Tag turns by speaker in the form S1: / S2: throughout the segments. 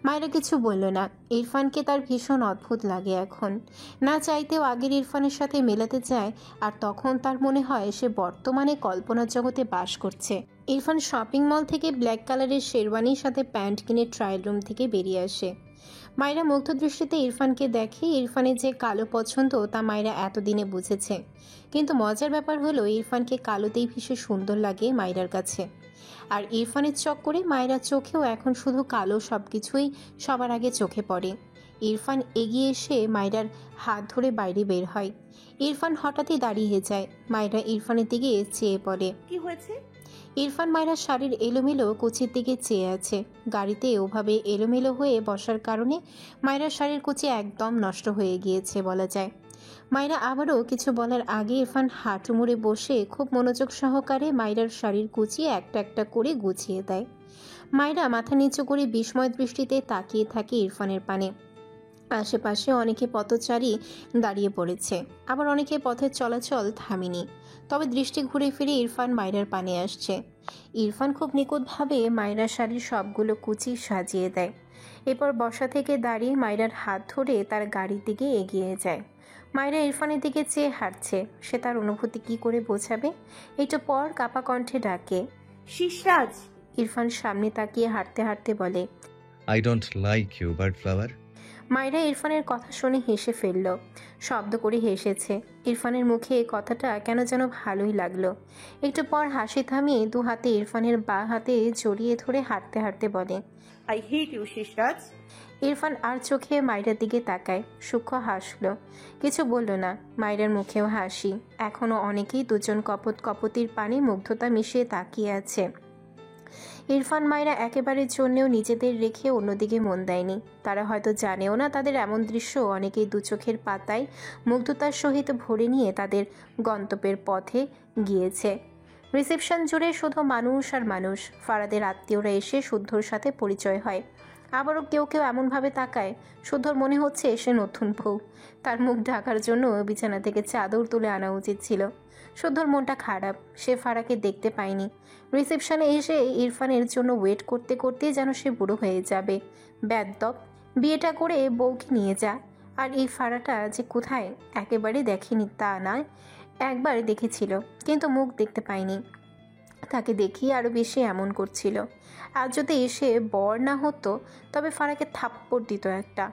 S1: মায়েরা কিছু বলল না। ইরফানকে তার ভীষণ অদ্ভুত লাগে এখন। না চাইতেও আগের ইরফানের সাথে মেলাতে চায়, আর তখন তার মনে হয় সে বর্তমানে কল্পনার জগতে বাস করছে। ইরফান শপিং মল থেকে ব্ল্যাক কালারের শেরওয়ানির সাথে প্যান্ট কিনে ট্রায়াল রুম থেকে বেরিয়ে আসে। মায়েরা মুগ্ধ দৃষ্টিতে ইরফানকে দেখে। ইরফানের যে কালো পছন্দ তা মায়েরা এতদিনে বুঝেছে, কিন্তু মজার ব্যাপার হলো ইরফানকে কালোতেই ভীষণ সুন্দর লাগে মায়েরার কাছে। আর ইরফানের চক্করে মায়েরা চোখেও এখন শুধু কালো সবকিছুই সবার আগে চোখে পড়ে। ইরফান এগিয়ে এসে মায়েরার হাত ধরে বাইরে বের হয়। ইরফান হঠাৎই দাঁড়িয়ে যায়। মায়েরা ইরফানের দিকে চেয়ে পড়ে।
S2: কি হয়েছে?
S1: ইরফান মায়েরার শাড়ির এলোমেলো কুচির দিকে চেয়ে আছে। গাড়িতে ওভাবে এলোমেলো হয়ে বসার কারণে মায়েরার শাড়ির কুচি একদম নষ্ট হয়ে গিয়েছে বলা যায়। মায়েরা আবারও কিছু বলার আগে ইরফান হাঁটু মুড়ে বসে খুব মনোযোগ সহকারে মায়েরার শাড়ির কুচি একটা একটা করে গুছিয়ে দেয়। মায়েরা মাথা নিচু করে বিস্ময় দৃষ্টিতে তাকিয়ে থাকে ইরফানের পানে। আশেপাশে অনেকে পথচারী দাঁড়িয়ে পড়েছে, আবার অনেকে পথের চলাচল থামেনি। তবে দৃষ্টি ঘুরে ফিরে ইরফান মায়েরার পানে আসছে। ইরফান খুব নিখুঁতভাবে মায়েরার শাড়ির সবগুলো কুচি সাজিয়ে দেয়। এরপর বসা থেকে দাঁড়িয়ে মায়েরার হাত ধরে তার গাড়ির দিকে এগিয়ে যায়। মায়েরা ইরফানের দিকে চেয়ে হাঁটছে। সে তার অনুভূতি কি করে বোঝাবে? একটু পর কাপা কণ্ঠে ডাকে,
S2: শিশরাজ।
S1: ইরফান সামনে তাকিয়ে হাঁটতে হাঁটতে বলে,
S3: I don't like you bird flower.
S1: মায়েরা ইরফানের কথা শুনে হেসে ফেলল, শব্দ করে হেসেছে। ইরফানের মুখে এই কথাটা কেন যেন ভালোই লাগলো। একটু পর হাসি থামিয়ে দু হাতে ইরফানের বাঁ হাতে জড়িয়ে ধরে হাঁটতে হাঁটতে বলে,
S2: আই হেট ইউ শিশরাজ।
S1: ইরফান আর চোখে মায়েরার দিকে তাকায়, সূক্ষ্ম হাসলো, কিছু বলল না। মায়েরার মুখেও হাসি। এখনও অনেকেই দুজন কপত কপতির পানে মুগ্ধতা মিশিয়ে তাকিয়ে আছে। ইরফান মায়েরা একেবারের জন্যেও নিজেদের রেখে অন্যদিকে মন দেয়নি। তারা হয়তো জানেও না তাদের এমন দৃশ্য অনেকেই দু চোখের পাতায় মুগ্ধতার সহিত ভরে নিয়ে তাদের গন্তব্যের পথে গিয়েছে। রিসেপশন জুড়ে শুধু মানুষ আর মানুষ। ফারাদের আত্মীয়রা এসে শুদ্ধর সাথে পরিচয় হয়। আবারও কেউ কেউ এমনভাবে তাকায়, শুদ্ধর মনে হচ্ছে সে নতুন বউ। তার মুখ ঢাকার জন্য বিছানা থেকে চাদর তুলে আনা উচিত ছিল। শুদ্ধর মনটা খারাপ, সে ফারাকে দেখতে পায়নি। রিসেপশনে এসে ইরফানের জন্য ওয়েট করতে করতে যেন সে বুড়ো হয়ে যাবে। বেয়াদ্দপ, বিয়েটা করে বউকে নিয়ে যা। আর এই ফারাটা যে কোথায় একেবারে দেখেনি তা নয়, একবার দেখেছিল কিন্তু মুখ দেখতে পায়নি। তাকে দেখি আরও বেশি এমন করছিল। আজ যদি এসে বর না হতো তবে ফারাকে থাপ্পড় দিত একটা।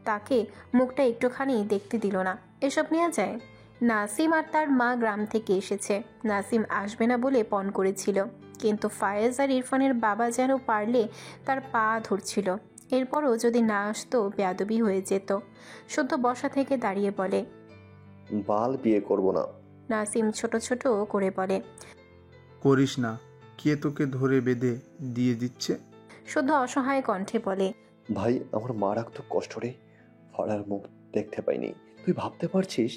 S1: তাকে মুখটা একটুখানি দেখতে দিল না। এসব নেওয়া যায়? নাসিম আর তার মা গ্রাম থেকে এসেছে। নাসিম আসবে না বলে পণ করেছিল, কিন্তু ফায়েজ আর ইরফানের বাবা যেন পারলে তার পা ধরছিল। এরপরও যদি না আসতো বেয়াদবি হয়ে যেত। শুদ্ধ বসা থেকে দাঁড়িয়ে বলে,
S4: বাল বিয়ে করব না।
S1: নাসিম ছোট ছোট করে বলে,
S5: করিস না, কে তোকে ধরে বেঁধে দিয়ে দিচ্ছে?
S1: শুদ্ধ অসহায় কণ্ঠে বলে,
S4: ভাই আমার মারাত্মক কষ্ট রে, ফাড়ার মুখ দেখতে পাইনি। তুই ভাবতে পারছিস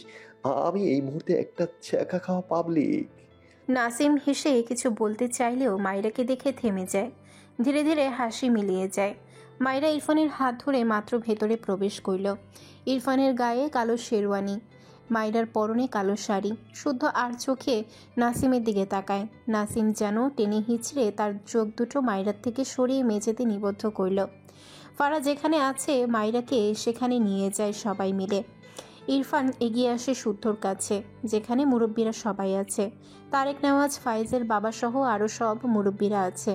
S4: আমি এই মুহূর্তে একটা ছ্যাঁকা খাওয়া পাবলিক?
S1: নাসিম হেসে কিছু বলতে চাইলেও মাইরাকে দেখে থেমে যায়। ধীরে ধীরে হাসি মিলিয়ে যায়। মাইরা ইরফানের হাত ধরে মাত্র ভেতরে প্রবেশ করল। ইরফানের গায়ে কালো শেরওয়ানি, মাইরার পরনে কালো শাড়ি। শুদ্ধ আর চোখে নাসিমের দিকে তাকায়। নাসিম যেন টেনে হিচড়ে তার চোখ দুটো মাইরার থেকে সরিয়ে মেঝেতে নিবদ্ধ করল। ফারা যেখানে আছে মাইরাকে সেখানে নিয়ে যায় সবাই মিলে। ইরফান এগিয়ে আসে শুদ্ধর কাছে, যেখানে মুরব্বীরা সবাই আছে। তারেক নেওয়াজ, ফাইজের বাবাসহ আরও সব মুরব্বীরা আছে।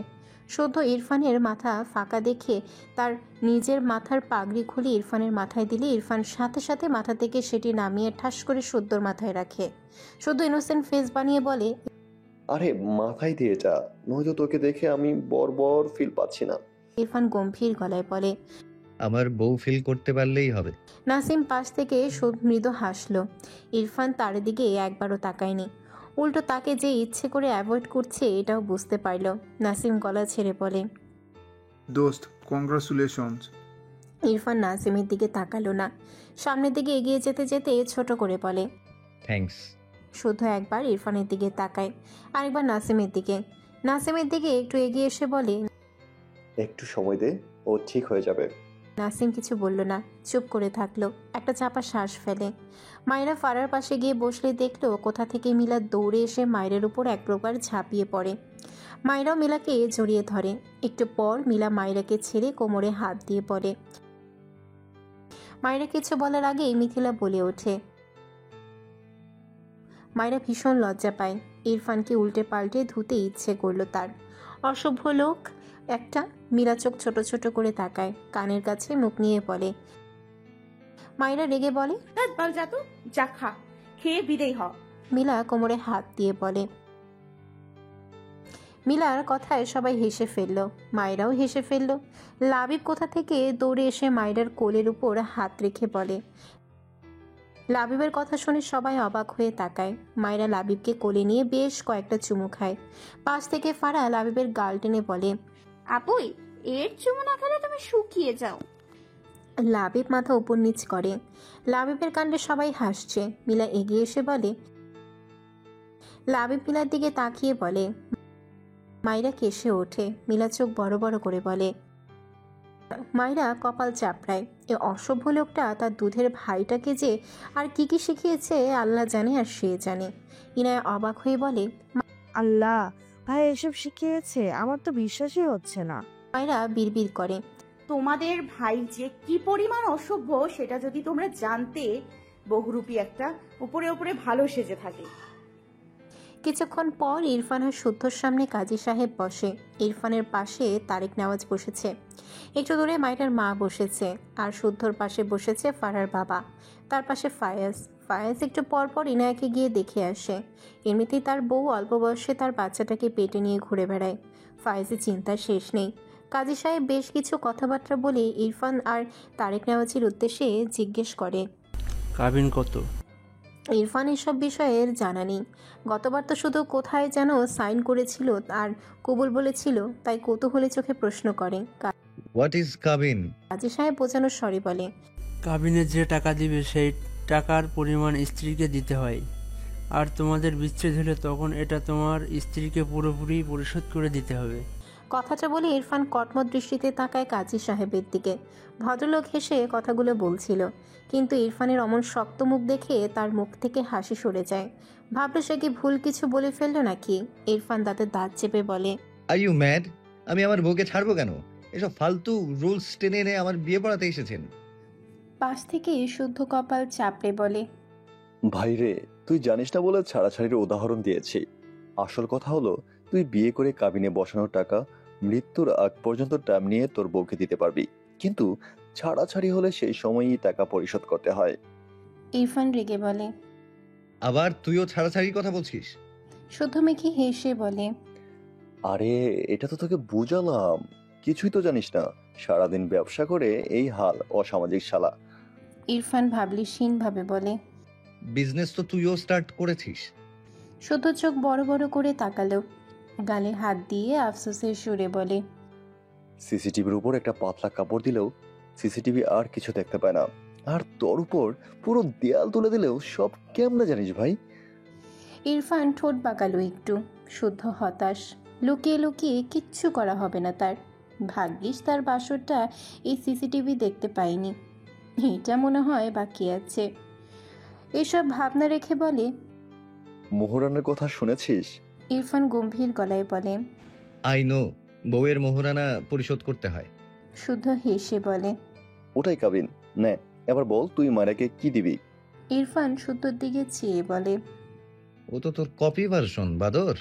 S1: শুদ্ধ ইরফানের মাথা ফাঁকা দেখে তার নিজের মাথার পাগড়ি খুলে ইরফানের মাথায় দিলে ইরফান সাথে সাথে মাথা থেকে সেটি নামিয়ে ঠাস করে শুদ্ধর মাথায় রাখে। শুদ্ধ ইনোসেন্ট ফেস বানিয়ে বলে,
S4: আরে মাথায় দিয়ে যা, নয়তো তোকে দেখে আমি বর্বর ফিল পাচ্ছি না।
S1: ইরফান গম্ভীর গলায় বলে,
S3: আমার বউ ফিল করতে পারলেই হবে।
S1: নাসিম পাশ থেকে মৃদু হাসল। ইরফান তার দিকে একবারও তাকায়নি, উল্টো তাকে যে ইচ্ছে করে অ্যাভয়েড করছে এটাও বুঝতে পারল। নাসিম গলা ছেড়ে বলে,
S5: দোস্ত, কংগ্রাচুলেশনস।
S1: ইরফান নাসিমের দিকে তাকালো না। সামনের দিকে এগিয়ে যেতে যেতে ছোট করে বলে,
S3: থ্যাঙ্কস।
S1: শুধু একবার ইরফানের দিকে তাকায়, আরেকবার নাসিমের দিকে। নাসিমের দিকে একটু এগিয়ে এসে বলে,
S4: একটু সময় দে, ও ঠিক হয়ে যাবে।
S1: নাসিম কিছু বলল না, চুপ করে থাকলো। একটা চাপা শ্বাস ফেলে। মায়েরা ফারার পাশে গিয়ে বসলে দেখলো কোথা থেকে মিলা দৌড়ে এসে মায়ের উপর এক প্রকার ঝাঁপিয়ে পড়ে। মায়েরাও মিলাকে জড়িয়ে ধরে। একটু পর মিলা মায়েরাকে ছেড়ে কোমরে হাত দিয়ে পড়ে। মায়েরা কিছু বলার আগেই মিথিলা বলে ওঠে। মায়েরা ভীষণ লজ্জা পায়। ইরফানকে উল্টে পাল্টে ধুতে ইচ্ছে করলো তার। অসভ্য লোক একটা। মীরা চোখ ছোট ছোট করে তাকায়, কানের কাছে মুখ নিয়ে বলে। মায়েরা রেগে বলে,
S2: বল যা তো, যা খা, খেয়ে বিদেয় হ।
S1: মিলা কোমরে হাত দিয়ে বলে। মিলার কথায় সবাই হেসে ফেলল, মায়েরাও হেসে ফেলল। লাবিব কোথা থেকে দৌড়ে এসে মায়েরার কোলের উপর হাত রেখে বলে। লাবিবের কথা শুনে সবাই অবাক হয়ে তাকায়। মায়েরা লাবিবকে কোলে নিয়ে বেশ কয়েকটা চুমু খায়। পাশ থেকে ফারা লাবিবের গাল টেনে বলে,
S6: আপুই, এর চুমু না খেলে তুমি শুকিয়ে যাও।
S1: লাবিব মাথা উপর নিচ করে। লাবিবের কাণ্ডে সবাই হাসছে। মিলা এগিয়ে এসে বলে। লাবিব মিলার দিকে তাকিয়ে বলে। মায়েরা কেসে ওঠে। মিলা চোখ বড় বড় করে বলে। মায়েরা কপাল চাপড়ায়। এ অসভ্য লোকটা তার দুধের ভাইটাকে যে আর কি কি শিখিয়েছে আল্লাহ জানে আর সে জানে। ইনায়া অবাক হয়ে বলে,
S7: আল্লাহ, ভাই এসব শিখিয়েছে? আমার তো বিশ্বাসই হচ্ছে না।
S1: মায়েরা বিড়বিড় করে।
S2: তোমাদের ভাই যে কি পরিমাণ অসভ্য সেটা যদি তোমরা জানতে। বহুরূপী একটা, উপরে উপরে ভালো সেজে থাকে।
S1: কিছুক্ষণ পর ইরফান আর শুদ্ধর সামনে কাজী সাহেব বসে। ইরফানের পাশে তারেক নেওয়াজ বসেছে। একটু দূরে মায়েরার মা বসেছে। আর শুদ্ধর পাশে বসেছে ফারার বাবা। তার পাশে ফায়াজ। ফায়াজ একটু পর পর ইনায়াকে গিয়ে দেখে আসে। এমনিতেই তার বউ অল্প বয়সে তার বাচ্চাটাকে পেটে নিয়ে ঘুরে বেড়ায়। ফায়াজের চিন্তার শেষ নেই। কাজী সাহেব বেশ কিছু কথাবার্তা বলে ইরফান আর তারেক নেওয়াজের উদ্দেশ্যে জিজ্ঞেস করে,
S8: কাবিন কত?
S1: ইরফান এসব বিষয়ের জানা নেই। গতবার তো শুধু কোথায় যেন সাইন করেছিল আর কবুল বলেছিল, তাই কৌতূহলী চোখে প্রশ্ন করে।
S3: হোয়াট ইজ কাবিন?
S1: কাজী সাহেব বোঝানোর স্বরে বলে,
S8: কাবিনে যে টাকা দিবে সেই টাকার পরিমাণ স্ত্রীকে দিতে হয়। আর তোমাদের বিচ্ছেদ হলে তখন এটা তোমার স্ত্রীকে পুরোপুরি পরিশোধ করে দিতে হবে।
S1: কথাটা বলে ইরফান কটমট দৃষ্টিতে তাকায় কাজী সাহেবের দিকে। ভদ্রলোক হেসে কথাগুলো বলছিল, কিন্তু ইরফানের অমন শক্ত মুখ দেখে তার মুখ থেকে হাসি সরে যায়। ভাবলো সে কি ভুল কিছু বলে ফেললো নাকি। ইরফান দাঁতে দাঁত চেপে বলে,
S3: আর ইউ ম্যাড? আমি আমার বউকে ছাড়বো কেন? এসব ফালতু রুলস টেনে এনে আমার বিয়ে পড়াতে এসেছেন।
S1: পাশ থেকে শুদ্ধ কপাল চাপড়ে বলে,
S4: ভাই রে, তুই জানিস না বলে ছাড়াছাড়ির উদাহরণ দিয়েছি। আসল কথা হলো, তুই বিয়ে করে কাবিনে বসানোর টাকা মৃত্যুর আগ পর্যন্ত টাইম নিয়ে তোর বউকে দিতে পারবি, কিন্তু ছাড়াছাড়ি হলে সেই সময়ই টাকা পরিশোধ করতে হয়।
S1: ইরফান রেগে বলে।
S3: আবার তুইও ছাড়াছাড়ির কথা বলছিস?
S1: শুদ্ধ মেখে হেসে বলে,
S4: আরে এটা তো তোকে বুঝালাম, কিছুই তো জানিস না। সারাদিন ব্যবসা করে এই হাল, অসামাজিক শালা।
S1: ইরফান ভাবলিশহীন ভাবে বলে।
S3: বিজনেস তো তুইও স্টার্ট করেছিস।
S1: শুদ্ধ চোখ বড় বড় করে তাকালো। গালে হাত দিয়ে আফসোসের সুরে বলে,
S4: সিসিটিভির উপর একটা পাতলা কাপড় দিলেও সিসিটিভি আর কিছু দেখতে পায় না, আর তোর উপর পুরো দেয়াল তুলে দিলেও সব কেমনে জানিস ভাই?
S1: ইরফান ঠোঁট বাঁকালো একটু। শুদ্ধ হতাশ। লুকিয়ে লুকিয়ে কিচ্ছু করা হবে না তার। ভাগ্যিস তার বাসরটা এই সিসিটিভি দেখতে পায়নি। এটা মনে হয় বাকি আছে। এসব ভাবনা রেখে বলে,
S4: মোহরানের কথা শুনেছিস?
S1: ইরফান গম্ভীর গলায় বলে।
S3: আই নো, বউয়ের মোহরানা পরিশোধ করতে হয়।
S1: শুদ্ধ হেসে বলে।
S4: ওটাই কাবিন। নে, এবার বল তুই মারাকে কি দিবি?
S1: ইরফান শুদ্ধর দিকে চেয়ে বলে,
S3: ও তো তোর কপি ভার্সন বাদর।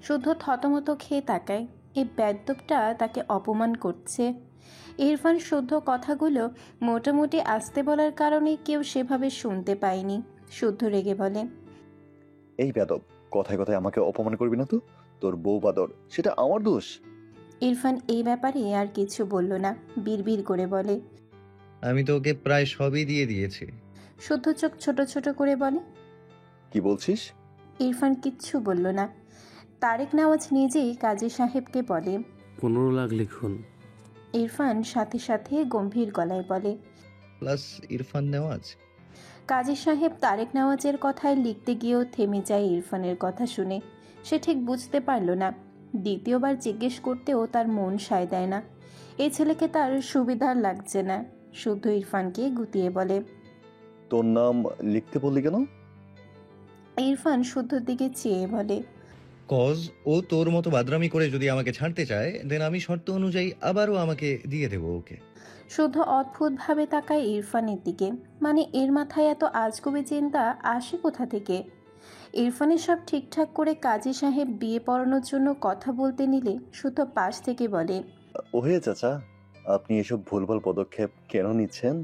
S1: শুদ্ধ থতমত খেয়ে তাকায়। এই বেদ্যপটা তাকে অপমান করছে। ইরফান শুদ্ধ কথাগুলো মোটামুটি আস্তে বলার কারণে কেউ সেভাবে শুনতে পায়নি। শুদ্ধ রেগে বলে,
S4: এই বেদব, কথায় কথায় আমাকে অপমান করবি না তো। তোর বউ বাদর, সেটা আমার দোষ?
S1: ইরফান এই ব্যাপারে আর কিছু বলল না, বিড়বিড় করে বলে।
S3: আমি তো ওকে প্রায় সবই দিয়ে দিয়েছি।
S1: শুদ্ধ চোখ ছোট ছোট করে বলে,
S4: কি বলছিস?
S1: ইরফান কিচ্ছু বলল না। তারেক নেওয়াজ নিজেই কাজী সাহেবকে বলে,
S8: 15 লাখ লিখুন।
S1: ইরফান সাথে সাথে গম্ভীর গলায় বলে।
S3: প্লাস ইরফান নেওয়াজ।
S1: কাজী সাহেব তারেক নেওয়াজের কথায় লিখতে গিয়েও থেমে যায় ইরফানের কথা শুনে। সে ঠিক বুঝতে পারল না। দ্বিতীয়বার জিজ্ঞেস করতেও তার মন সায় দেয় না। এই ছেলেকে তার সুবিধার লাগছে না। শুদ্ধ ইরফানকে গুতিয়ে বলে।
S4: তোর নাম লিখতে বললি কেন?
S1: ইরফান শুদ্ধর দিকে চেয়ে বলে।
S3: কজ ও তোর মতো বাদরামি করে যদি আমাকে ছাড়তে চায়, দেন আমি শর্ত অনুযায়ী আবারও আমাকে দিয়ে দেবো ওকে।
S1: শুদ্ধ অদ্ভুতভাবে তাকায় ইরফানের দিকে। মানে এর মাথায় এত আজগুবি চিন্তা আসে কোথা থেকে? ইরফানের সব ঠিকঠাক করে কাজী সাহেব বিয়ে পড়ানোর জন্য কথা বলতে নিলে শুদ্ধ পাশ থেকে বলে।
S4: ওহে চাচা, আপনি এসব ভুলভাল পদক্ষেপ কেন নিচ্ছেন?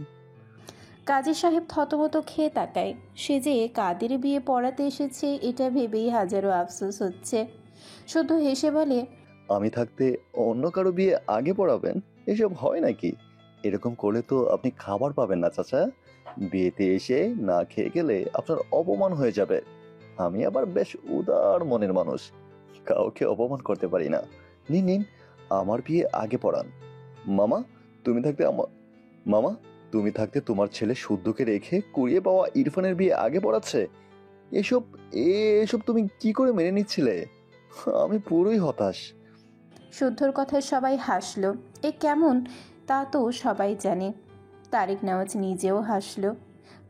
S1: কাজী সাহেব থতমত খেয়ে তাকায়। সে যে কাদের বিয়ে পড়াতে এসেছে এটা ভেবেই হাজারো আফসোস হচ্ছে। শুদ্ধ হেসে বলে,
S4: আমি থাকতে অন্য কারো বিয়ে আগে পড়াবেন? এসব হয় নাকি? এরকম করলে তো আপনি খাবার পাবেন না চাচা। বিয়েতে এসে না খেয়ে গেলে আপনার অপমান হয়ে যাবে। আমি আবার বেশ উদার মনের মানুষ, কাউকে অপমান করতে পারি না। নিন নিন, আমার বিয়ে আগে পড়ান। মামা তুমি থাকতে মামা তুমি থাকতে তোমার ছেলে শুদ্ধকে রেখে কুড়িয়ে পাওয়া ইরফানের বিয়ে আগে পড়াচ্ছে? এসব এসব তুমি কি করে মেনে নিচ্ছিলে? আমি পুরোই হতাশ।
S1: শুদ্ধর কথায় সবাই হাসলো। এ কেমন তা তো সবাই জানে। তারিক নওয়াজ নিজেও হাসলো।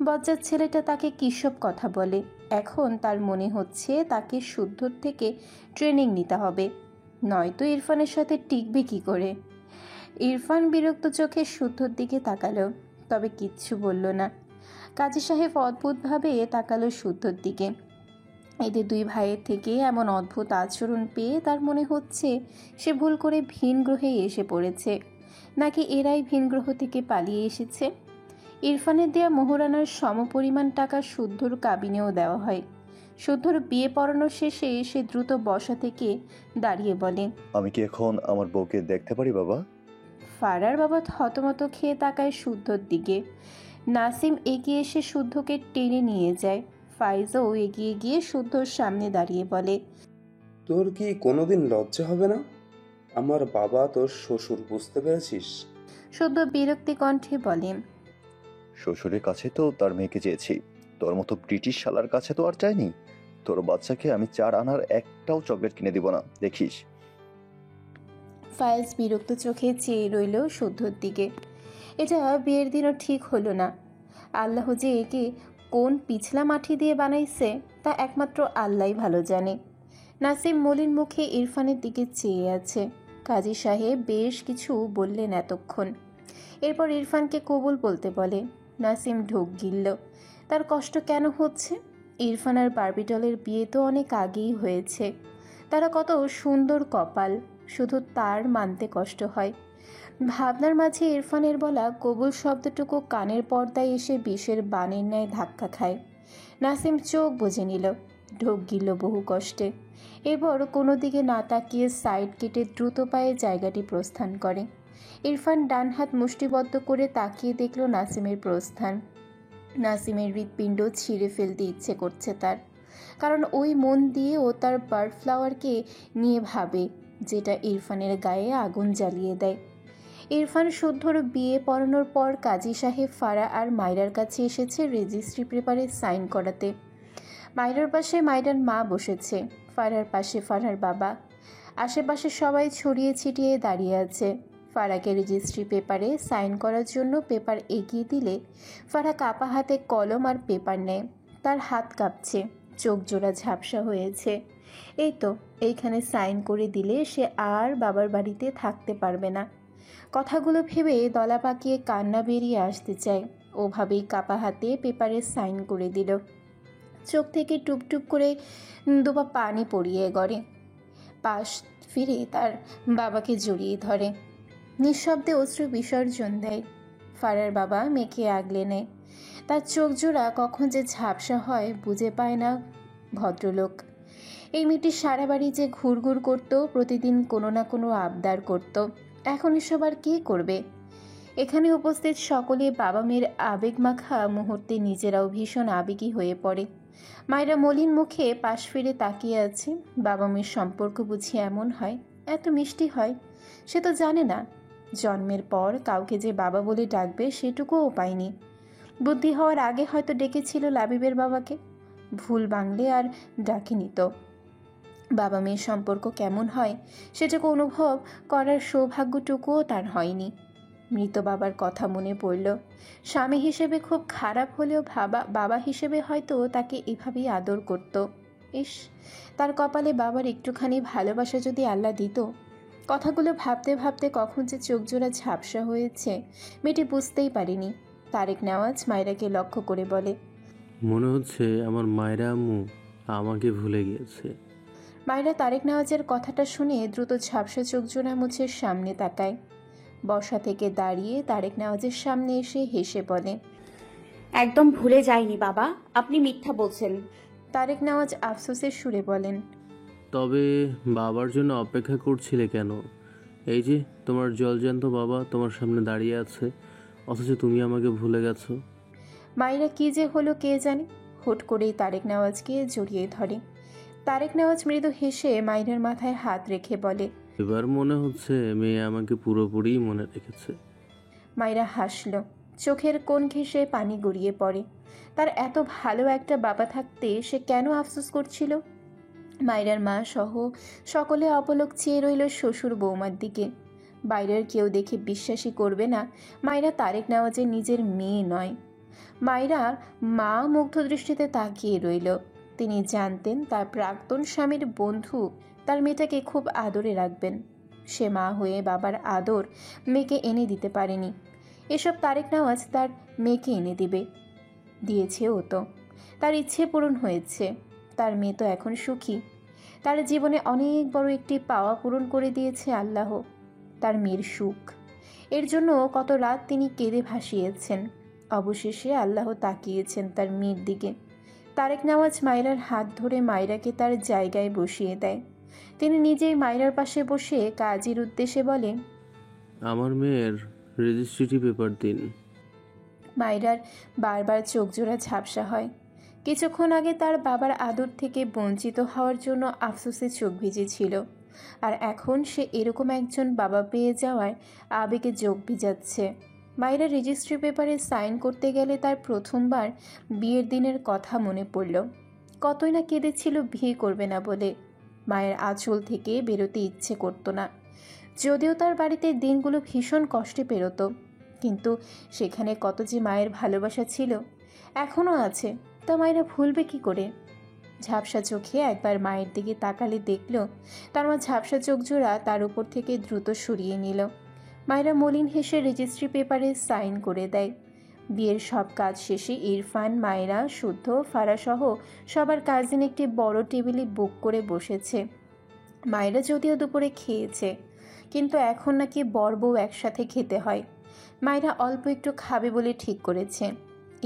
S1: বজ্জাত ছেলেটা তাকে কিসব কথা বলে। এখন তার মনে হচ্ছে তাকে শুদ্ধর থেকে ট্রেনিং নিতে হবে, নয়তো ইরফানের সাথে টিকবে কি করে। ইরফান বিরক্ত চোখে শুদ্ধর দিকে তাকালো, তবে কিচ্ছু বলল না। কাজী সাহেব অদ্ভুতভাবে তাকালো শুদ্ধর দিকে। এদের দুই ভাইয়ের থেকে এমন অদ্ভুত আচরণ পেয়ে তার মনে হচ্ছে সে ভুল করে ভিন গ্রহে এসে পড়েছে, নাকি এরাই ভিন গ্রহ থেকে পালিয়ে এসেছে। ইরফানের দেয়া মোহরানার সমপরিমাণ টাকা শুদ্ধর কাবিনেও দেওয়া হয়। শুদ্ধর বিয়ে পড়ানোর শেষে সে দ্রুত বসা থেকে দাঁড়িয়ে বলে,
S4: আমি কি এখন আমার বউকে দেখতে পারি বাবা?
S1: ফারার বাবা থতমত খেয়ে তাকায় শুদ্ধর দিকে। নাসিম এগিয়ে এসে শুদ্ধকে টেনে নিয়ে যায়। ফাইজও এগিয়ে গিয়ে শুদ্ধর সামনে দাঁড়িয়ে বলে,
S9: তোর কি কোনোদিন লজ্জা হবে না? আমার বাবা তোর শ্বশুর, বুঝতে পেরেছিস?
S1: শুদ্ধ বিরক্তি কণ্ঠে বলে,
S4: শ্বশুরের কাছে তো তার মেয়েকে চেয়েছি, তোর মতো ব্রিটিশ শালার কাছে তো আর চাইনি। তোর বাচ্চাকে আমি 4 আনার একটাও চকলেট কিনে দিব না, দেখিস।
S1: ফাইজ বিরক্ত চোখে চেয়ে রইল শুদ্ধর দিকে। এটা বিয়ের দিনও ঠিক হলো না। আল্লাহ যে একে কোন পিছলা মাটি দিয়ে বানাইছে তা একমাত্র আল্লাহই ভালো জানে। নাসিম মলিন মুখে ইরফানের দিকে চেয়ে আছে। কাজী সাহেব বেশ কিছু বললেন এতক্ষণ। এরপর ইরফানকে কবুল বলতে বলে। নাসিম ঢোক গিলল। তার কষ্ট কেন হচ্ছে? ইরফান আর বারবিটলের বিয়ে তো অনেক আগেই হয়েছে। তারা কত সুন্দর কপাল, শুধু তার মানতে কষ্ট হয়। ভাবনার মাঝে ইরফানের বলা কবুল শব্দটুকু কানের পর্দায় এসে বিষের বানের ন্যায় ধাক্কা খায়। নাসিম চোখ বুজে নিল, ঢোক গিলল বহু কষ্টে। এরপর কোনো দিকে না তাকিয়ে সাইড কেটে দ্রুত পায়ে জায়গাটি প্রস্থান করে। ইরফান ডান হাত মুষ্টিবদ্ধ করে তাকিয়ে দেখল নাসিমের প্রস্থান। নাসিমের হৃৎপিণ্ড ছিঁড়ে ফেলতে ইচ্ছে করছে তার, কারণ ওই মন দিয়ে ও তার বার্ড ফ্লাওয়ারকে নিয়ে ভাবে, যেটা ইরফানের গায়ে আগুন জ্বালিয়ে দেয়। ইরফান শুদ্ধর বিয়ে পড়ানোর পর কাজী সাহেব ফারা আর মায়রার কাছে এসেছে রেজিস্ট্রি পেপারে সাইন করাতে। মায়রার পাশে মায়রার মা বসেছে, ফারার পাশে ফারার বাবা। আশেপাশে সবাই ছড়িয়ে ছিটিয়ে দাঁড়িয়ে আছে। ফারাকে রেজিস্ট্রি পেপারে সাইন করার জন্য পেপার এগিয়ে দিলে ফারা কাপা হাতে কলম আর পেপার নেয়। তার হাত কাঁপছে, চোখ জোড়া ঝাপসা হয়েছে। এই তো এইখানে সাইন করে দিলে সে আর বাবার বাড়িতে থাকতে পারবে না। কথাগুলো ভেবে দলা পাকিয়ে কান্না বেরিয়ে আসতে চায়। ওভাবেই কাপা হাতে পেপারে সাইন করে দিল। চোখ থেকে টুপটুপ করে দুপা পানি পড়িয়ে গড়ে। পাশ ফিরে তার বাবাকে জড়িয়ে ধরে। নিঃশব্দে অশ্রু বিসর্জন দেয়। ফারার বাবা মেয়েকে আগলে নেয়। তার চোখ জোড়া কখন যে ঝাপসা হয় বুঝে পায় না ভদ্রলোক। এই মেয়েটি সারা বাড়ি যে ঘুরঘুর করত, প্রতিদিন কোনো না কোনো আবদার করত, এখন এসব আর কে করবে? এখানে উপস্থিত সকলে বাবা মেয়ের আবেগ মাখা মুহূর্তে নিজেরাও ভীষণ আবেগী হয়ে পড়ে। মায়েরা মলিন মুখে পাশ ফিরে তাকিয়ে আছে। বাবা মেয়ের সম্পর্ক বুঝি এমন হয়, এত মিষ্টি হয়? সে তো জানে না। জন্মের পর কাউকে যে বাবা বলে ডাকবে সেটুকুও পায়নি। বুদ্ধি হওয়ার আগে হয়তো ডেকেছিল লাবিবের বাবাকে, ভুল বাংলে আর ডাকেনি তো। বাবা মেয়ের সম্পর্ক কেমন হয় সেটাকে অনুভব করার সৌভাগ্যটুকুও তার হয়নি। মৃত বাবার কথা মনে পড়ল। স্বামী হিসেবে খুব খারাপ হলেও বাবা হিসেবে হয়তো তাকে এভাবেই আদর করত। ইস, তার কপালে বাবার একটুখানি ভালোবাসা যদি আল্লাহ দিত। কথাগুলো ভাবতে ভাবতে কখন যে চোখ জোড়া ঝাপসা হয়েছে মেয়েটি বুঝতেই পারেনি। তারেক নেওয়াজ মায়রাকে লক্ষ্য করে বলে,
S10: মনে হচ্ছে আমার মায়েরা আম্মু আমাকে ভুলে গিয়েছে।
S1: মায়রা তারেক নেওয়াজের কথাটা শুনে দ্রুত ঝাপসা চোখ জোড়া মুছে সামনে তাকায়। বসা থেকে দাঁড়িয়ে তারেক নেওয়াজের সামনে এসে হেসে বলে,
S2: একদম ভুলে যাইনি বাবা, আপনি মিথ্যা বলছেন।
S1: তারেক নেওয়াজ আফসোসের সুরে বলেন,
S10: তবে বাবার জন্য অপেক্ষা করছিলে কেন? এই যে তোমার জলজান্ত বাবা তোমার সামনে দাঁড়িয়ে আছে, অথচ তুমি আমাকে ভুলে গেছো।
S1: মায়রা কি যে হলো কে জানে, হুট করেই তারেক নেওয়াজকে জড়িয়ে ধরে। তারেক নেওয়াজ মৃদু হেসে মায়রার মাথায় হাত রেখে বলে,
S10: এবার মনে হচ্ছে মেয়ে আমাকে পুরোপুরি মনে রেখেছে।
S1: মায়রা হাসল, চোখের কোণ ঘেঁষে পানি গড়িয়ে পড়ে। তার এত ভালো একটা বাবা থাকতে সে কেন আফসোস করছিল? মায়রার মা সহ সকলে অপলক চেয়ে রইল শ্বশুর বৌমার দিকে। বাইরের কেউ দেখে বিশ্বাসই করবে না মায়রা তারেক নেওয়াজের নিজের মেয়ে নয়। মায়রার মা মুগ্ধ দৃষ্টিতে তাকিয়ে রইল। তিনি জানতেন তার প্রাক্তন স্বামীর বন্ধু তার মেয়েটাকে খুব আদরে রাখবেন। সে মা হয়ে বাবার আদর মেয়েকে এনে দিতে পারেনি, এসব তারেক নেওয়াজ তার মেয়েকে এনে দিয়েছেও তো। তার ইচ্ছে পূরণ হয়েছে, তার মেয়ে তো এখন সুখী। তার জীবনে অনেক বড় একটি পাওয়া পূরণ করে দিয়েছে আল্লাহ, তার মেয়ের সুখ। এর জন্য কত রাত তিনি কেঁদে ভাসিয়েছেন। অবশেষে আল্লাহ তাকিয়েছেন তার মেয়ের দিকে। তারেক নেওয়াজ মায়রার হাত ধরে মায়রাকে তার জায়গায় বসিয়ে দেয়। তিনি নিজেই মায়রার পাশে বসে কাজের উদ্দেশ্যে বলে,
S10: আমার মেয়ের রেজিস্ট্রি পেপার দিন।
S1: মায়রার বারবার চোখ জোড়া ঝাপসা হয়। কিছুক্ষণ আগে তার বাবার আদর থেকে বঞ্চিত হওয়ার জন্য আফসোসে চোখ ভিজেছিল, আর এখন সে এরকম একজন বাবা পেয়ে যাওয়ায় আবেগে চোখ ভিজাচ্ছে। মায়রা রেজিস্ট্রি পেপারে সাইন করতে গেলে তার প্রথমবার বিয়ের দিনের কথা মনে পড়ল। কতই না কেঁদেছিল বিয়ে করবে না বলে। মায়ের আঁচল থেকে বেরোতে ইচ্ছে করতো না, যদিও তার বাড়িতে দিনগুলো ভীষণ কষ্টে পেরোতো, কিন্তু সেখানে কত যে মায়ের ভালোবাসা ছিল, এখনও আছে। তা মায়েরা ভুলবে কি করে? ঝাপসা চোখে একবার মায়ের দিকে তাকালে দেখল তার মা ঝাপসা চোখ জোড়া তার উপর থেকে দ্রুত সরিয়ে নিল। মায়েরা মলিন হেসে রেজিস্ট্রি পেপারে সাইন করে দেয়। বিয়ের সব কাজ শেষে ইরফান, মায়েরা, শুদ্ধ, ফারাসহ সবার কাজিন একটি বড় টেবিলে বুক করে বসেছে। মায়েরা যদিও দুপুরে খেয়েছে, কিন্তু এখন নাকি বর বউ একসাথে খেতে হয়। মায়েরা অল্প একটু খাবে বলে ঠিক করেছে।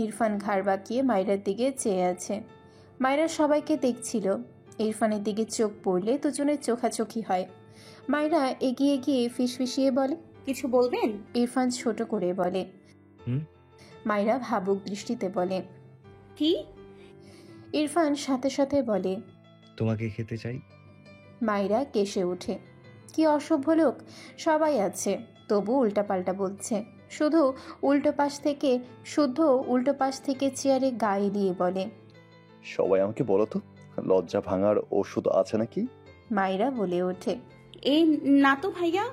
S1: ইরফান ঘাড় বাঁকিয়ে মায়েরার দিকে চেয়ে আছে। মায়েরা সবাইকে দেখছিল। ইরফানের দিকে চোখ পড়লে দুজনের চোখাচোখি হয়। মায়েরা এগিয়ে গিয়ে ফিসফিসিয়ে বলে,
S2: কিছু বলবেন?
S1: ইরফান ছোট করে বলে। মায়েরা ভাবুক দৃষ্টিতে বলে,
S2: কি?
S1: ইরফান সাথে সাথে বলে,
S3: তোমাকে খেতে চাই।
S1: মায়েরা কেসে ওঠে, কি অসভ্য লোক, সবাই আছে তবু উল্টাপাল্টা বলছে। শুদ্ধ উল্টো পাশ থেকে চেয়ারে গায়ে দিয়ে বলে,
S4: সবাই আমাকে বলো তো, লজ্জা ভাঙার ওষুধ আছে নাকি?
S1: মায়েরা বলে ওঠে,
S2: এই না তো ভাইয়া,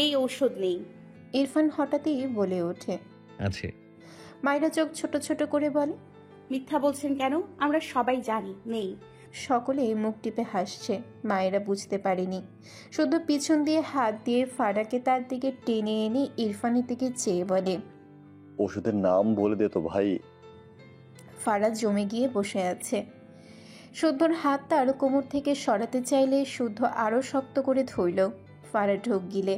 S2: এই ঔষধ নেই।
S1: ইরফান হঠাৎই বলে ওঠে,
S3: আছে।
S1: মায়েরা চোখ ছোট ছোট করে বলে,
S2: মিথ্যা বলছেন কেন? আমরা সবাই জানি নেই।
S1: সকলে মুখ টিপে হাসছে। মায়েরা বুঝতে পারেনি। শুধু পিছন দিয়ে হাত দিয়ে ফারাকে তার দিকে টেনে এনে ইরফানের দিকে চেয়ে বলে,
S4: ওষুধের নাম বলে দে তো ভাই।
S1: ফারা জমে গিয়ে বসে আছে। শুদ্ধর হাত তার কোমর থেকে সরাতে চাইলে শুদ্ধ আরো শক্ত করে ধরল। ফারা ঢোক গিলে।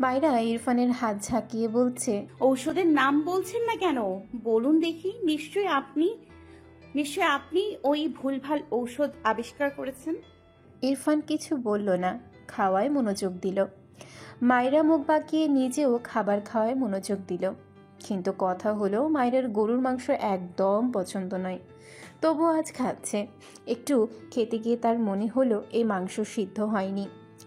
S1: মায়েরা ইরফানের হাত ঝাঁকিয়ে বলছে,
S2: ঔষধের নাম বলছেন না কেন? বলুন দেখি। নিশ্চয়ই আপনি ওই ভুলভাল ঔষধ আবিষ্কার করেছেন।
S1: ইরফান কিছু বলল না, খাওয়ায় মনোযোগ দিল। মায়েরা মুখ বাঁকিয়ে নিজেও খাবার খাওয়ায় মনোযোগ দিল। কিন্তু কথা হলো মায়ের গরুর মাংস একদম পছন্দ নয়, তবু আজ খাচ্ছে। একটু খেতে গিয়ে তার মনে হলো এই মাংস সিদ্ধ হয়নি।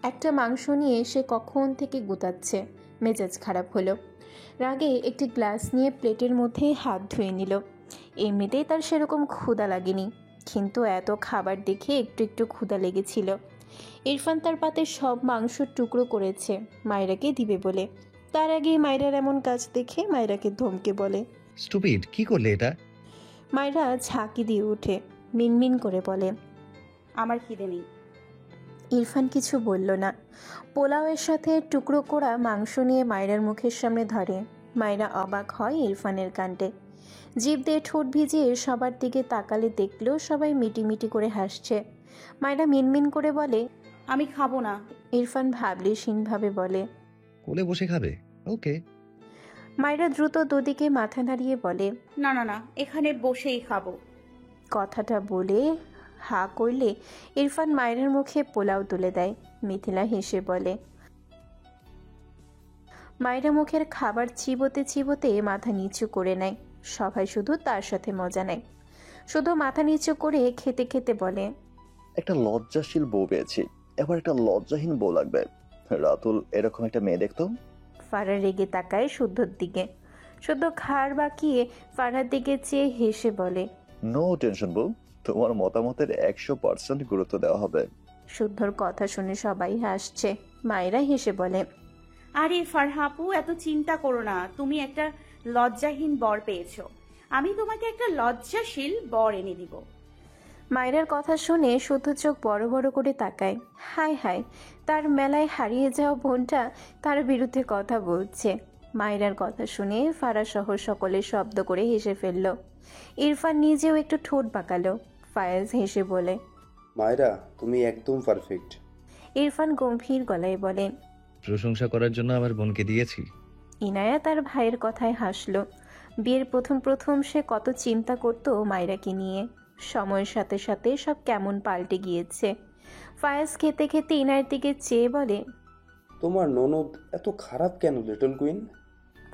S1: একটা মাংস নিয়ে সে কখন থেকে গুতাচ্ছে। মেজাজ খারাপ হলো। রাগে একটি গ্লাস নিয়ে প্লেটের মধ্যে হাত ধুয়ে নিল। এমনিতেই তার সেরকম ক্ষুধা লাগেনি, কিন্তু এত খাবার দেখে একটু একটু ক্ষুধা লেগেছিল। ইরফান তার পাতে সব মাংসর টুকরো করেছে মায়রাকে দিবে বলে। তার আগেই মায়রার এমন কাজ দেখে মায়রাকে ধমকে বলে।
S3: স্টুপিড, কি করলে এটা?
S1: মায়রা ঝাঁকি দিয়ে উঠে মিনমিন করে বলে,
S2: আমার খিদে নেই।
S1: ইরফান কিছু বলল না। পোলাওয়ের সাথে টুকরো করা মাংস নিয়ে মায়রার মুখের সামনে ধরে। মায়রা অবাক হয় ইরফানের কাণ্ডে। জিভ দিয়ে ঠোঁট ভিজিয়ে সবার দিকে তাকালে দেখলেও সবাই মিটিমিটি করে হাসছে। মায়রা মিনমিন করে বলে,
S2: আমি খাবো না।
S1: ইরফান ভাবলেশীনভাবে বলে,
S3: কোলে বসে খাবে? ওকে।
S1: মায়রা দ্রুত দুদিকে মাথা নাড়িয়ে বলে,
S2: না না না, এখানে বসেই খাবো।
S1: কথাটা বলে হা করলে ইরফান মায়রার মুখে পোলাও তুলে দেয়। মিথিলা হেসে বলে। মায়রা মুখের খাবার চিবোতে চিবোতে মাথা নিচু করে নেয়। সবাই শুধু তার সাথে মজা নেয়। শুধু মাথা নিচু করে খেতে খেতে বলে,
S4: একটা লজ্জাশীল বউ পেয়েছি, এবার একটা লজ্জাহীন বউ লাগবে। রাতুল এরকম একটা মেয়ে দেখতো।
S1: ফারার রেগে তাকায় শুদ্ধর দিকে। শুদ্ধ ঘাড় বাঁকিয়ে ফারার দিকে চেয়ে হেসে বলে,
S4: নো টেনশন বউ, তোমার মতামতের 100% গুরুত্ব দেওয়া হবে।
S1: শুদ্ধর কথা শুনে সবাই হাসছে। মায়েরা হেসে বলে,
S2: আরে ফারহাপু, এত চিন্তা করো না, তুমি একটা লজ্জাহীন বর পেয়েছো। আমি তোমাকে একটা লজ্জাশীল বর এনে দিব।
S1: মায়েরার কথা শুনে শুদ্ধ চোখ বড় বড় করে তাকায়। হায় হায়, তার মেলায় হারিয়ে যাওয়া বোনটা তার বিরুদ্ধে কথা বলছে। মায়েরার কথা শুনে ফারা সহ সকলে শব্দ করে হেসে ফেলল। ইরফান নিজেও একটু ঠোঁট বাঁকালো। ফায়াজ হেসে বলে,
S9: মায়েরা তুমি একদম পারফেক্ট।
S1: ইরফান গম্ভীর গলায় বলে,
S3: প্রশংসা করার জন্য আমার বোনকে দিয়েছি।
S1: ইনায়া তার ভাইয়ের কথায় হাসলো। বিয়ের প্রথম প্রথম সে কত চিন্তা করত মায়রাকে নিয়ে। সময়ের সাথে সাথে সব কেমন পাল্টে গিয়েছে। ফায়াজ খেতে খেতে ইনায়ের দিকে চেয়ে বলে,
S9: তোমার ননদ এত খারাপ কেন লিটল কুইন?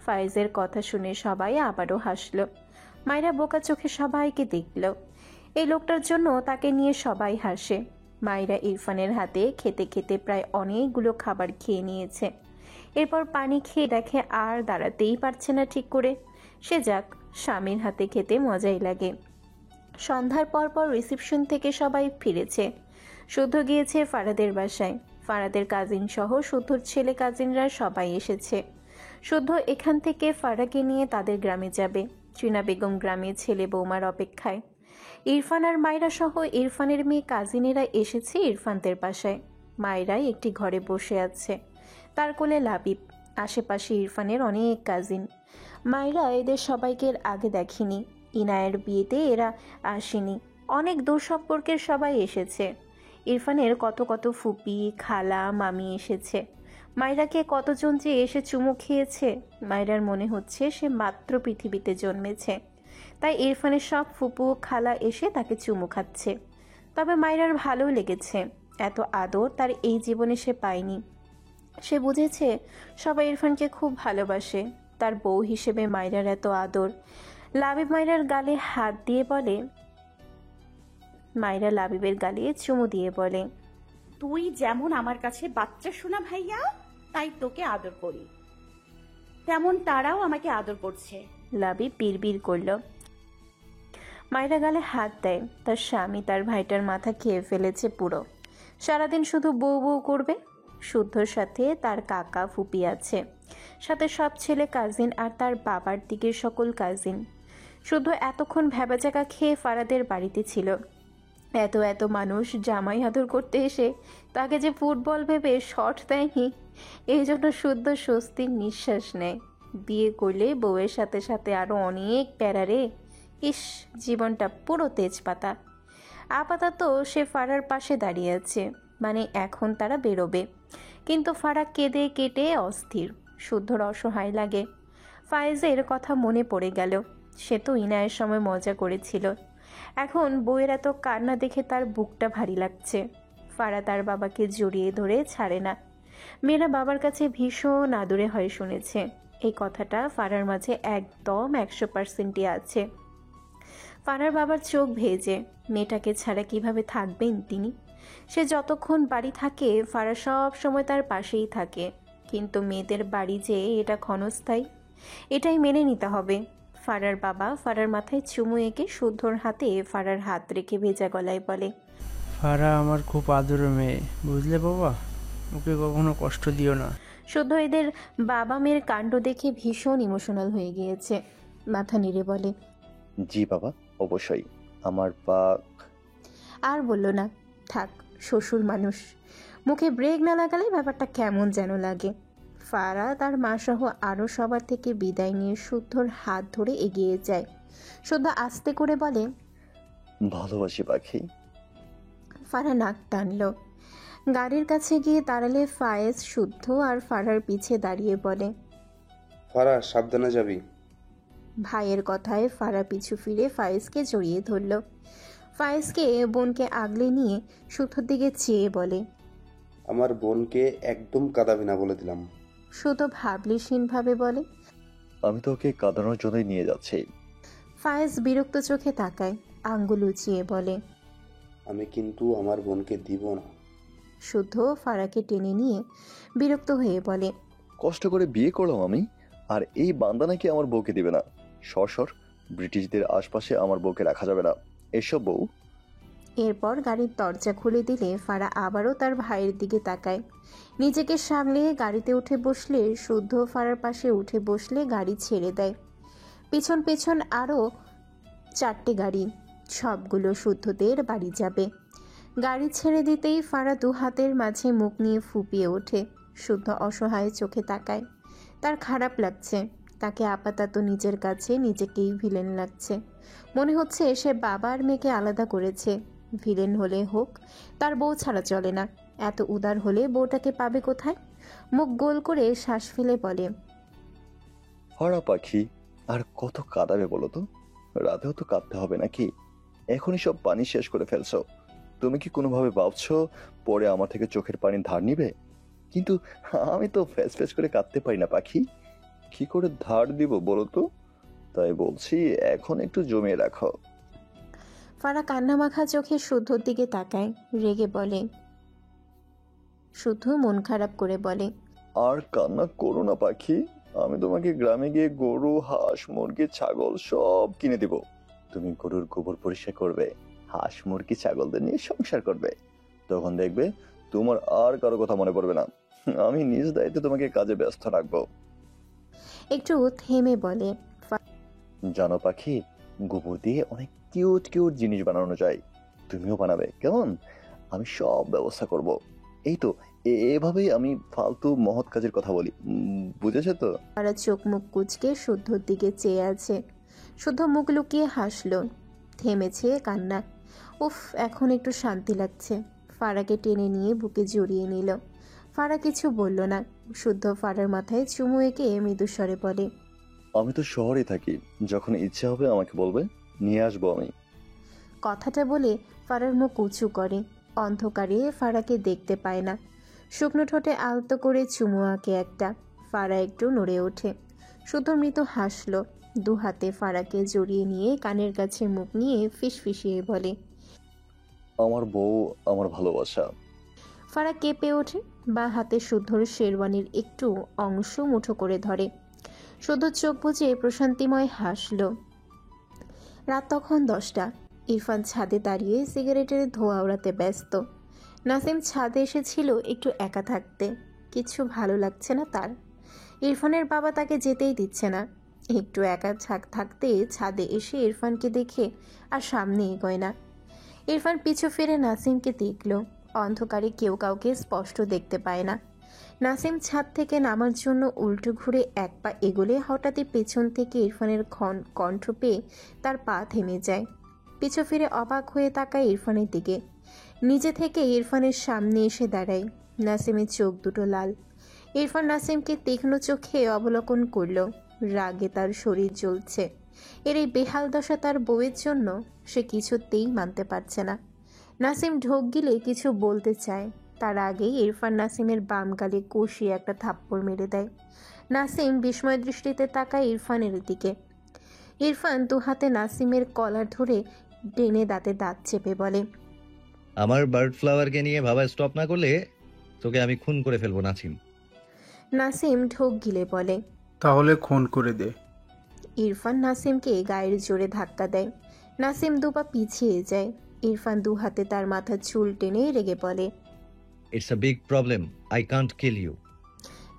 S1: ফায়েজের কথা শুনে সবাই আবারও হাসলো। মায়রা বোকা চোখে সবাইকে দেখল। এই লোকটার জন্য তাকে নিয়ে সবাই হাসে। মায়রা ইরফানের হাতে খেতে খেতে প্রায় অনেকগুলো খাবার খেয়ে নিয়েছে। এরপর পানি খেয়ে দেখে আর দাঁড়াতেই পারছে না ঠিক করে। সে যাক, স্বামীর হাতে খেতে মজাই লাগে। সন্ধ্যার পর পর রিসেপশন থেকে সবাই ফিরেছে। শুদ্ধ গিয়েছে ফারাদের বাসায়। ফারাদের কাজিন সহ শুদ্ধর ছেলে কাজিনরা সবাই এসেছে। শুদ্ধ এখান থেকে ফারাকে নিয়ে তাদের গ্রামে যাবে। চীনা বেগম গ্রামে ছেলে বৌমার অপেক্ষায়। ইরফান আর মায়রা সহ ইরফানের মেয়ে কাজিনেরা এসেছে ইরফানদের বাসায়। মায়রাই একটি ঘরে বসে আছে, তার কোলে লাবিব। আশেপাশে ইরফানের অনেক কাজিন। মায়রা এদের সবাইকে এর আগে দেখেনি। ইনায়ের বিয়েতে এরা আসেনি। অনেক দূর সম্পর্কের সবাই এসেছে। ইরফানের কত কত ফুপি, খালা, মামি এসেছে। মায়রাকে কতজন যে এসে চুমু খেয়েছে। মায়রার মনে হচ্ছে সে মাত্র পৃথিবীতে জন্মেছে, তাই ইরফানের সব ফুপু খালা এসে তাকে চুমু খাচ্ছে। তবে মায়রার ভালো লেগেছে। এত আদর তার এই জীবনে সে পায়নি। সে বুঝেছে সবাই ইরফানকে খুব ভালোবাসে। তার বউ হিসেবে মায়রার এত আদর। লাবিব মায়রার গালে হাত দিয়ে বলে, মায়রা লাবিবের গালে চুমু দিয়ে বলে,
S2: তুই যেমন আমার কাছে বাচ্চা শোনা ভাইয়া, তাই তোকে আদর করি, তেমন তারাও আমাকে আদর করছে।
S1: লাবিব বিড়বিড় করল। মায়রা গালে হাত দেয়। তার স্বামী তার ভাইটার মাথা খেয়ে ফেলেছে পুরো। সারাদিন শুধু বউ বউ করবে। শুদ্ধর সাথে তার কাকা ফুপি আছে, সাথে সব ছেলে কাজিন আর তার বাবার দিকের সকল কাজিন। শুধু এতক্ষণ ভ্যাবাচাকা খেয়ে ফারাদের বাড়িতে ছিল। এত এত মানুষ জামাই আদর করতে এসে তাকে যে ফুটবল ভেবে শট দেয়নি, এই জন্য শুদ্ধ স্বস্তির নিঃশ্বাস নেয়। বিয়ে করলে বউয়ের সাথে সাথে আরও অনেক প্যারারে। ইস, জীবনটা পুরো তেজপাতা। আপাতত সে ফারার পাশে দাঁড়িয়ে আছে, মানে এখন তারা বেরোবে। কিন্তু ফারা কেঁদে কেটে অস্থির। শুদ্ধর অসহায় লাগে। ফায়েজের কথা মনে পড়ে গেল। সে তো ইনায়ের সময় মজা করেছিল। এখন বউয়ের এত কান্না দেখে তার বুকটা ভারী লাগছে। ফারা তার বাবাকে জড়িয়ে ধরে ছাড়ে না। মেয়েরা বাবার কাছে ভীষণ আদরে হয় শুনেছে। এই কথাটা ফারার মাঝে একদম 100%ই আছে। ফারার বাবার চোখ ভেজে। মেয়েটাকে ছাড়া কিভাবে থাকবেন তিনি? সে যতক্ষণ বাড়ি থাকে ফারা সব সময় তার পাশেই থাকে। কিন্তু মেয়েদের বাড়ি যে এটা ক্ষণস্থায়ী, এটাই মেনে নিতে হবে। ফারার বাবা ফারার মাথায় চুমু এঁকে শুদ্ধর হাতে ফারার হাত রেখে ভেজা গলায় বলে,
S8: ফারা আমার খুব আদরের মেয়ে, বুঝলে বাবা? ওকে কখনো কষ্ট দিও না।
S1: শুদ্ধ এদের বাবা মেয়ের কাণ্ড দেখে ভীষণ ইমোশনাল হয়ে গিয়েছে। মাথা নেড়ে বলে,
S4: জি বাবা, অবশ্যই। আমার পা।
S1: আর বলল না। থাক, শ্বশুর মানুষ, মুখে ব্রেক না লাগালে ব্যাপারটা কেমন যেন লাগে। ফারা তার মা সহ আরও সবার থেকে বিদায় নিয়ে শুদ্ধর হাত ধরে এগিয়ে যায়। শুদ্ধ আস্তে করে বলে,
S4: ভালোবাসি পাখি।
S1: ফারা নাক টানল। গাড়ির কাছে গিয়ে দাঁড়ালে ফায়েজ শুদ্ধ আর ফারার পিছে দাঁড়িয়ে বলে,
S9: ফারা সাবধানে যাবি।
S1: ভাইয়ের কথায় ফারা পিছু ফিরে ফায়েজকে জড়িয়ে ধরল। ফায়েজকে বোনকে আগলে নিয়ে শুদ্ধর দিকে চেয়ে বলে,
S9: আমার বোনকে একদম কাঁদাবি না বলে দিলাম।
S1: শুদ্ধ ভাবলিসীনভাবে বলে,
S4: আমি তো ওকে কাঁদানোর জন্যই নিয়ে যাচ্ছি।
S1: ফায়েজ বিরক্ত চোখে তাকায়, আঙ্গুল উঁচিয়ে বলে,
S9: আমি কিন্তু আমার বোনকে দিব না।
S1: শুদ্ধ ফারাকে টেনে নিয়ে বিরক্ত হয়ে বলে,
S4: কষ্ট করে বিয়ে করলাম আমি, আর এই বান্দা নাকি আমার বউকে দিবে না। সর, ব্রিটিশদের আশপাশে আমার বউকে রাখা যাবে না। এসব বউ।
S1: এরপর গাড়ির দরজা খুলে দিলে ফারা আবারও তার ভাইয়ের দিকে তাকায়। নিজেকে সামলে গাড়িতে উঠে বসলে শুদ্ধ ফারার পাশে উঠে বসলে গাড়ি ছেড়ে দেয়। পিছন পেছন আরও 4টে গাড়ি, সবগুলো শুদ্ধদের বাড়ি যাবে। গাড়ি ছেড়ে দিতেই ফারা দু হাতের মাঝে মুখ নিয়ে ফুপিয়ে ওঠে। শুদ্ধ অসহায় চোখে তাকায়। তার খারাপ লাগছে। তাকে আপাতত নিজের কাছে নিজেকেই ভিলেন লাগছে। মনে হচ্ছে সে বাবা আর মেয়েকে আলাদা করেছে। ভিলেন হলে হোক, তার বউ ছাড়া চলে না। এত উদার হলে বউটাকে পাবে কোথায়? মুখ গোল করে শ্বাস ফেলে বলে,
S4: হরা পাখি, আর কত কাঁদাবে বলো তো? রাতেও তো কাঁদতে হবে নাকি? এখনই সব পানি শেষ করে ফেলছো। তুমি কি কোনোভাবে ভাবছো পরে আমার থেকে চোখের পানি ধার নিবে? কিন্তু আমি তো ফ্যাস ফ্যাস করে কাঁদতে পারি না পাখি। কি করে ধার দিব বলো তো? তাই বলছি এখন একটু জমিয়ে রাখো।
S1: ফারা কান্নামাখা চোখে শুদ্ধর দিকে তাকায়, রেগে বলে। শুদ্ধ মন খারাপ করে বলে,
S4: আর কান্না করো না পাখি। আমি তোমাকে গ্রামে গিয়ে গরু, হাঁস, মুরগি, ছাগল সব কিনে দিব। তুমি গরুর গোবর পরিষ্কার করবে, হাঁস, মুরগি, ছাগলদের নিয়ে সংসার করবে। তখন দেখবে তোমার আর কারো কথা মনে পড়বে না। আমি নিজ দায়িত্বে তোমাকে কাজে ব্যস্ত রাখবো।
S1: একটু থেমে বলে,
S4: জানো পাখি, গোবর দিয়ে অনেক কিউট কিউট জিনিস বানানো যায়। তুমিও বানাবে কেমন? আমি সব ব্যবস্থা করব। এই তো এভাবেই আমি ফালতু মহৎ কাজের কথা বলি, বুঝেছো তো?
S1: ফারা চোখ মুখ কুচকে শুদ্ধর দিকে চেয়ে আছে। শুদ্ধ মুখ লুকিয়ে হাসলো, থেমেছে কান্না। উফ, এখন একটু শান্তি লাগছে। ফারাকে টেনে নিয়ে বুকে জড়িয়ে নিল। ফারা কিছু বলল না। শুদ্ধ ফারার মাথায় চুমু এঁকে মৃদুস্বরে বলে,
S4: আমি তো শহরে থাকি, যখন ইচ্ছে হবে আমাকে বলবে, নিয়ে আসবো আমি।
S1: কথাটা বলে ফারার মুখ উঁচু করে। অন্ধকারে ফারাকে দেখতে পায় না। শুকনো ঠোঁটে আলতো করে চুমু আঁকে একটা। ফারা একটু নড়ে ওঠে। শুধু মৃদু হাসলো। দু হাতে ফারাকে জড়িয়ে নিয়ে কানের কাছে মুখ নিয়ে ফিসফিসিয়ে বলে,
S4: আমার বউ, আমার ভালোবাসা।
S1: ফারা কেঁপে ওঠে। বা হাতে শুদ্ধর শেরওয়ানির একটু অংশ মুঠো করে ধরে। শুদ্ধ চোখ বুজে প্রশান্তিময় হাসল। রাত তখন 10টা। ইরফান ছাদে দাঁড়িয়ে সিগারেটের ধোঁয়া ওড়াতে ব্যস্ত। নাসিম ছাদে এসেছিল একটু একা থাকতে। কিছু ভালো লাগছে না তার। ইরফানের বাবা তাকে যেতেই দিচ্ছে না। একটু একা থাকতে ছাদে এসে ইরফানকে দেখে আর সামনে এগোয় না। ইরফান পিছু ফিরে নাসিমকে দেখল। অন্ধকারে কেউ কাউকে স্পষ্ট দেখতে পায় না। নাসিম ছাদ থেকে নামার জন্য উল্টো ঘুরে এক পা এগোলে হঠাৎই পেছন থেকে ইরফানের কণ্ঠ পেয়ে তার পা থেমে যায়। পিছু ফিরে অবাক হয়ে তাকায় ইরফানের দিকে। নিজে থেকে ইরফানের সামনে এসে দাঁড়ায়। নাসিমের চোখ দুটো লাল। ইরফান নাসিমকে তীক্ষ্ণ চোখে অবলোকন করল। রাগে তার শরীর জ্বলছে। এর এই বেহাল দশা তার বউয়ের জন্য সে কিছুতেই মানতে পারছে না। নাসিম ঢোক গিলে কিছু বলতে চায়, তার আগেই ইরফান নাসিমের বাম গালে কষিয়ে একটা থাপ্পড় মেরে দেয়। নাসিম বিস্ময় দৃষ্টিতে তাকায় ইরফানের দিকে। ইরফান দু হাতে নাসিমের কলার ধরে টেনে দাঁতে দাঁত চেপে বলে,
S3: আমার বার্ড ফ্লাওয়ারকে নিয়ে ভাবা স্টপ না করলে তোকে আমি খুন করে ফেলবো নাসিম।
S1: নাসিম ঢোক গিলে বলে,
S5: তাহলে খুন করে দে।
S1: ইরফান নাসিমকে গায়ের জোরে ধাক্কা দেয়। নাসিম দুপা পিছিয়ে যায়। ইরফান দু হাতে তার মাথার চুল টেনে রেগে বলে,
S3: it's a big problem, I can't kill you.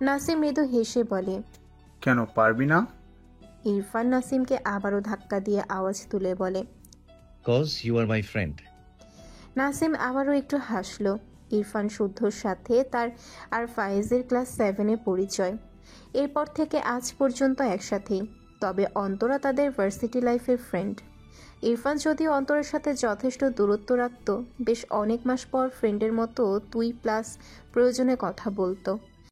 S1: Nasim মৃদু হেসে বলে,
S5: কেন পারবি না?
S1: ইরফান নাসিমকে আবারও ধাক্কা দিয়ে আওয়াজ তুলে বলে,
S3: cause you are my friend.
S1: Nasim আবারও একটু হাসলো। ইরফান শুদ্ধর সাথে তার আর ফায়েজের ক্লাস 7-এ পরিচয়। এরপর থেকে আজ পর্যন্ত একসাথেই, তবে অন্তরা তাদের ভার্সিটি লাইফের ফ্রেন্ড। ইরফান যদিও অন্তরের সাথে যথেষ্ট দূরত্ব রাখত, বেশ অনেক মাস পর ফ্রেন্ডের মতো তুই প্লাস প্রয়োজনে কথা বলতো।